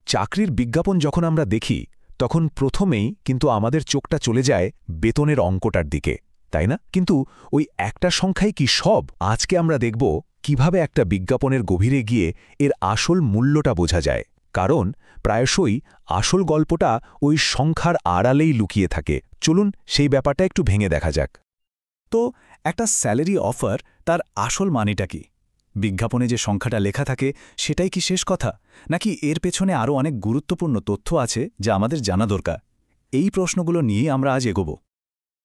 চাকরির বিজ্ঞাপন যখন আমরা দেখি তখন প্রথমেই কিন্তু আমাদের চোখটা চলে যায় বেতনের অঙ্কটার দিকে, তাই না? কিন্তু ওই একটা সংখ্যাই কি সব? আজকে আমরা দেখব কিভাবে একটা বিজ্ঞাপনের গভীরে গিয়ে এর আসল মূল্যটা বোঝা যায়। কারণ প্রায়শই আসল গল্পটা ওই সংখ্যার আড়ালেই লুকিয়ে থাকে। চলুন সেই ব্যাপারটা একটু ভেঙে দেখা যাক। তো একটা স্যালারি অফার, তার আসল মানেটা কি? বিজ্ঞাপনে যে সংখ্যাটা লেখা থাকে সেটাই কি শেষ কথা, নাকি এর পেছনে আরও অনেক গুরুত্বপূর্ণ তথ্য আছে যা আমাদের জানা দরকার? এই প্রশ্নগুলো নিয়েই আমরা আজ এগোব।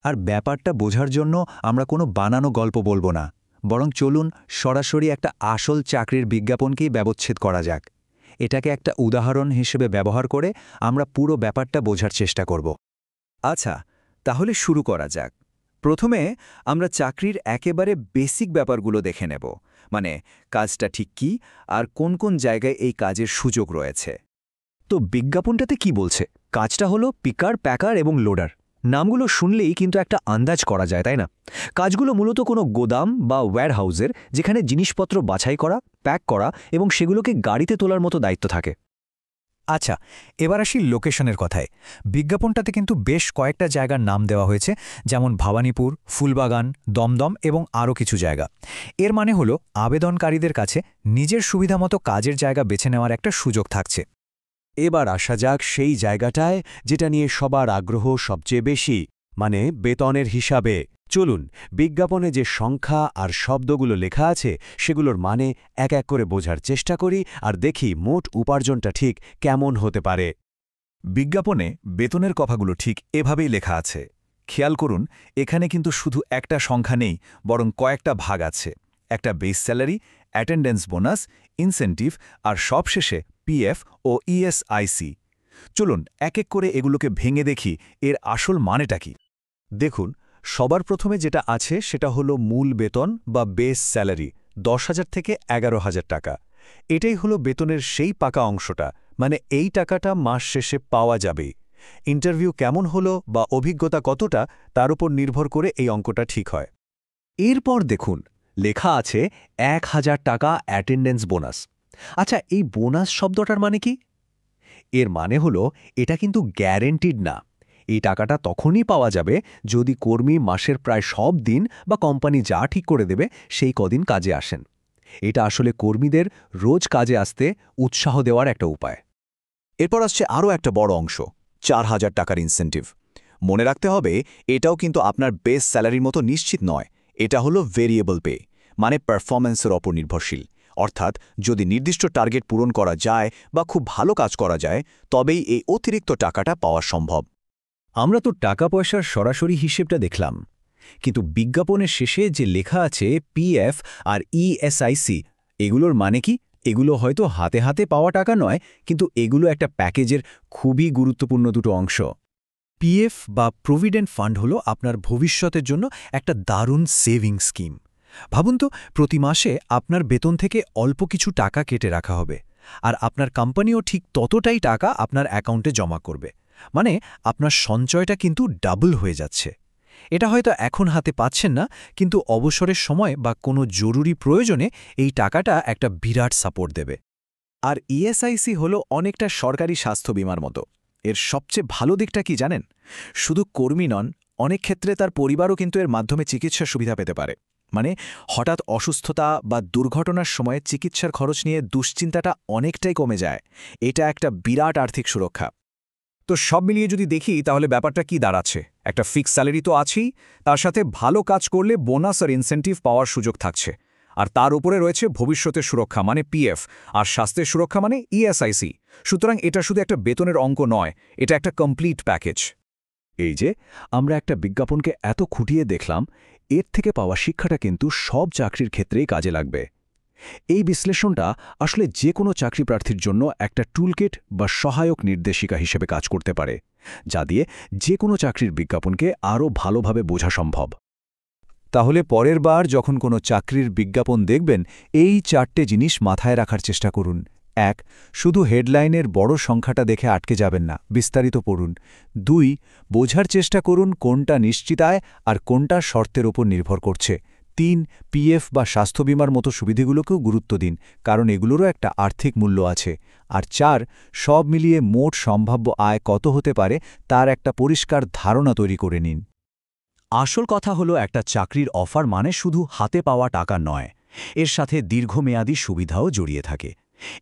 আর ব্যাপারটা বোঝার জন্য আমরা কোনো বানানো গল্প বলবো না, বরং চলুন সরাসরি একটা আসল চাকরির বিজ্ঞাপনকেই ব্যবচ্ছেদ করা যাক। এটাকে একটা উদাহরণ হিসেবে ব্যবহার করে আমরা পুরো ব্যাপারটা বোঝার চেষ্টা করব। আচ্ছা, তাহলে শুরু করা যাক। প্রথমে আমরা চাকরির একেবারে বেসিক ব্যাপারগুলো দেখে নেব, মানে কাজটা ঠিক কী আর কোন কোন জায়গায় এই কাজের সুযোগ রয়েছে। তো বিজ্ঞাপনটাতে কি বলছে? কাজটা হলো পিকার, প্যাকার এবং লোডার। নামগুলো শুনলেই কিন্তু একটা আন্দাজ করা যায়, তাই না? কাজগুলো মূলত কোনো গোদাম বা ওয়্যারহাউসের, যেখানে জিনিসপত্র বাছাই করা, প্যাক করা এবং সেগুলোকে গাড়িতে তোলার মতো দায়িত্ব থাকে। আচ্ছা, এবার আসি লোকেশনের কথায়। বিজ্ঞাপনটাতে কিন্তু বেশ কয়েকটা জায়গার নাম দেওয়া হয়েছে, যেমন ভবানীপুর, ফুলবাগান, দমদম এবং আরও কিছু জায়গা। এর মানে হলো আবেদনকারীদের কাছে নিজের সুবিধামতো কাজের জায়গা বেছে নেওয়ার একটা সুযোগ থাকছে। এবার আসা যাক সেই জায়গাটায় যেটা নিয়ে সবার আগ্রহ সবচেয়ে বেশি, মানে বেতনের হিসাবে। চলুন বিজ্ঞাপনে যে সংখ্যা আর শব্দগুলো লেখা আছে সেগুলোর মানে এক এক করে বোঝার চেষ্টা করি আর দেখি মোট উপার্জনটা ঠিক কেমন হতে পারে। বিজ্ঞাপনে বেতনের কথাগুলো ঠিক এভাবেই লেখা আছে। খেয়াল করুন, এখানে কিন্তু শুধু একটা সংখ্যা নেই, বরং কয়েকটা ভাগ আছে। একটা base salary, attendance bonus, incentive আর সবশেষে পিএফ ও ইএসআইসি। চলুন এক এক করে এগুলোকে ভেঙে দেখি এর আসল মানেটা কি। দেখুন, সবার প্রথমে যেটা আছে সেটা হলো মূল বেতন বা বেস স্যালারি, 10,000 থেকে 11,000 টাকা। এটাই হলো বেতনের সেই পাকা অংশটা, মানে এই টাকাটা মাস শেষে পাওয়া যাবে। ইন্টারভিউ কেমন হলো বা অভিজ্ঞতা কতটা তার উপর নির্ভর করে এই অঙ্কটা ঠিক হয়। এরপর দেখুন, লেখা আছে 1,000 টাকা অ্যাটেন্ডেন্স বোনাস। আচ্ছা, এই বোনাস শব্দটার মানে কি? এর মানে হলো এটা কিন্তু গ্যারেন্টিড না। এই টাকাটা তখনই পাওয়া যাবে যদি কর্মী মাসের প্রায় সব দিন বা কোম্পানি যা ঠিক করে দেবে সেই কদিন কাজে আসেন। এটা আসলে কর্মীদের রোজ কাজে আসতে উৎসাহ দেওয়ার একটা উপায়। এরপর আসছে আরও একটা বড় অংশ, 4,000 টাকার ইনসেন্টিভ। মনে রাখতে হবে, এটাও কিন্তু আপনার বেস স্যালারির মতো নিশ্চিত নয়। এটা হলো ভেরিয়েবল পে, মানে পারফরম্যান্সের ওপর নির্ভরশীল। অর্থাৎ যদি নির্দিষ্ট টার্গেট পূরণ করা যায় বা খুব ভালো কাজ করা যায়, তবেই এই অতিরিক্ত টাকাটা পাওয়া সম্ভব। আমরা তো টাকা পয়সার সরাসরি হিসেবটা দেখলাম, কিন্তু বিজ্ঞাপনের শেষে যে লেখা আছে পিএফ আর ইএসআইসি, এগুলোর মানে কি? এগুলো হয়তো হাতে হাতে পাওয়া টাকা নয়, কিন্তু এগুলো একটা প্যাকেজের খুবই গুরুত্বপূর্ণ দুটো অংশ। পিএফ বা প্রভিডেন্ট ফান্ড হলো আপনার ভবিষ্যতের জন্য একটা দারুণ সেভিং স্কিম। ভাবুন তো, প্রতি মাসে আপনার বেতন থেকে অল্প কিছু টাকা কেটে রাখা হবে, আর আপনার কোম্পানিও ঠিক ততটাই টাকা আপনার অ্যাকাউন্টে জমা করবে। মানে আপনার সঞ্চয়টা কিন্তু ডাবল হয়ে যাচ্ছে। এটা হয়তো এখন হাতে পাচ্ছেন না, কিন্তু অবসরের সময় বা কোনো জরুরি প্রয়োজনে এই টাকাটা একটা বিরাট সাপোর্ট দেবে। আর ইএসআইসি হলো অনেকটা সরকারি স্বাস্থ্য বিমার মতো। এর সবচেয়ে ভালো দিকটা কি জানেন? শুধু কর্মী নন, অনেক ক্ষেত্রে তার পরিবারও কিন্তু এর মাধ্যমে চিকিৎসা সুবিধা পেতে পারে। মানে হঠাৎ অসুস্থতা বা দুর্ঘটনার সময় চিকিৎসার খরচ নিয়ে দুশ্চিন্তাটা অনেকটাই কমে যায়। এটা একটা বিরাট আর্থিক সুরক্ষা। তো সব মিলিয়ে যদি দেখি, তাহলে ব্যাপারটা কি দাঁড়াচ্ছে? একটা ফিক্স স্যালারি তো আছেই, তার সাথে ভালো কাজ করলে বোনাস আর ইনসেন্টিভ পাওয়ার সুযোগ থাকছে। আর তার উপরে রয়েছে ভবিষ্যতের সুরক্ষা মানে পিএফ, আর স্বাস্থ্যের সুরক্ষা মানে ইএসআইসি। সুতরাং এটা শুধু একটা বেতনের অঙ্ক নয়, এটা একটা কমপ্লিট প্যাকেজ। এই যে আমরা একটা বিজ্ঞাপনকে এত খুঁটিয়ে দেখলাম, এর থেকে পাওয়া শিক্ষাটা কিন্তু সব চাকরির ক্ষেত্রেই কাজে লাগবে। এই বিশ্লেষণটা আসলে যে কোনো চাকরি প্রার্থীর জন্য একটা টুলকিট বা সহায়ক নির্দেশিকা হিসেবে কাজ করতে পারে, যা দিয়ে যে কোনো চাকরির বিজ্ঞাপনকে আরও ভালোভাবে বোঝা সম্ভব। তাহলে পরের বার যখন কোনো চাকরির বিজ্ঞাপন দেখবেন, এই 4টে জিনিস মাথায় রাখার চেষ্টা করুন। 1. শুধু হেডলাইনের বড় সংখ্যাটা দেখে আটকে যাবেন না, বিস্তারিত পড়ুন। 2. বোঝার চেষ্টা করুন কোনটা নিশ্চিত আয় আর কোনটা শর্তের উপর নির্ভর করছে। 3. পিএফ বা স্বাস্থ্য বীমার মতো সুবিধাগুলোকেও গুরুত্ব দিন, কারণ এগুলোরও একটা আর্থিক মূল্য আছে। আর 4. সব মিলিয়ে মোট সম্ভাব্য আয় কত হতে পারে তার একটা পরিষ্কার ধারণা তৈরি করে নিন। আসল কথা হলো একটা চাকরির অফার মানে শুধু হাতে পাওয়া টাকা নয়, এর সাথে দীর্ঘমেয়াদী সুবিধাও জড়িয়ে থাকে।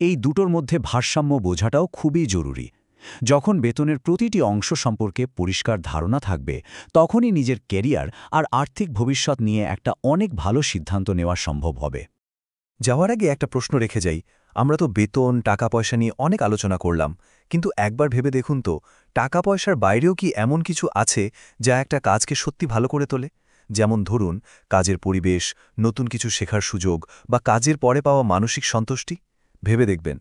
এই দুটোর মধ্যে ভারসাম্য বোঝাটাও খুবই জরুরি। যখন বেতনের প্রতিটি অংশ সম্পর্কে পরিষ্কার ধারণা থাকবে, তখনই নিজের ক্যারিয়ার আর আর্থিক ভবিষ্যৎ নিয়ে একটা অনেক ভালো সিদ্ধান্ত নেওয়া সম্ভব হবে। যাওয়ার আগে একটা প্রশ্ন রেখে যাই। আমরা তো বেতন, টাকা পয়সা নিয়ে অনেক আলোচনা করলাম, কিন্তু একবার ভেবে দেখুন তো, টাকা পয়সার বাইরেও কি এমন কিছু আছে যা একটা কাজকে সত্যি ভালো করে তোলে? যেমন ধরুন, কাজের পরিবেশ, নতুন কিছু শেখার সুযোগ বা কাজের পরে পাওয়া মানসিক সন্তুষ্টি। ভেবে দেখবেন।